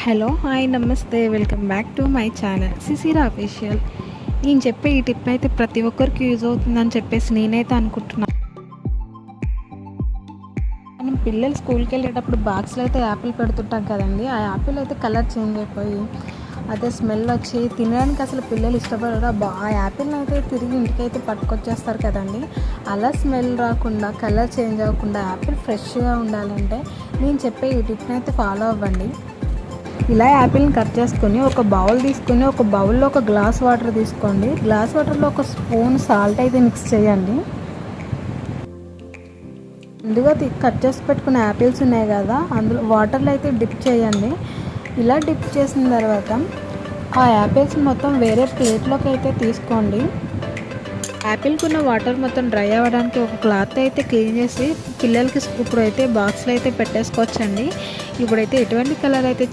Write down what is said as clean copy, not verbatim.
Hello hi నమస్తే welcome back to my channel సిసిరా official. నేను చెప్పే ఈ టిప్ అయితే ప్రతి ఒక్కరికి యూజ్ అవుతుందని చెప్పేసి నేనైతే అనుకుంటున్నాను. మనం పిల్లలు స్కూల్కి వెళ్ళేటప్పుడు బాక్స్లో అయితే యాపిల్ పెడుతుంటాం కదండి. ఆ యాపిల్ అయితే కలర్ చేంజ్ అయిపోయి అదే స్మెల్ వచ్చి తినడానికి అసలు పిల్లలు ఇష్టపడరు. ఆ యాపిల్ని అయితే తిరిగి ఇంటికైతే పట్టుకొచ్చేస్తారు కదండి. అలా స్మెల్ రాకుండా కలర్ చేంజ్ అవ్వకుండా యాపిల్ ఫ్రెష్గా ఉండాలంటే నేను చెప్పే ఈ టిప్ని అయితే ఫాలో అవ్వండి. ఇలా యాపిల్ని కట్ చేసుకొని ఒక బౌల్ తీసుకొని ఒక బౌల్లో ఒక గ్లాస్ వాటర్ తీసుకోండి. గ్లాస్ వాటర్లో ఒక స్పూన్ సాల్ట్ అయితే మిక్స్ చేయండి. ముందుగా కట్ చేసి పెట్టుకున్న యాపిల్స్ ఉన్నాయి కదా, అందులో వాటర్లో అయితే డిప్ చేయండి. ఇలా డిప్ చేసిన తర్వాత ఆ యాపిల్స్ మొత్తం వేరే ప్లేట్లోకి అయితే తీసుకోండి. యాపిల్కి ఉన్న వాటర్ మొత్తం డ్రై అవ్వడానికి ఒక క్లాత్ అయితే క్లీన్ చేసి పిల్లలకి ఇప్పుడైతే బాక్స్లో అయితే పెట్టేసుకోవచ్చండి. ఇప్పుడైతే ఎటువంటి కలర్ అయితే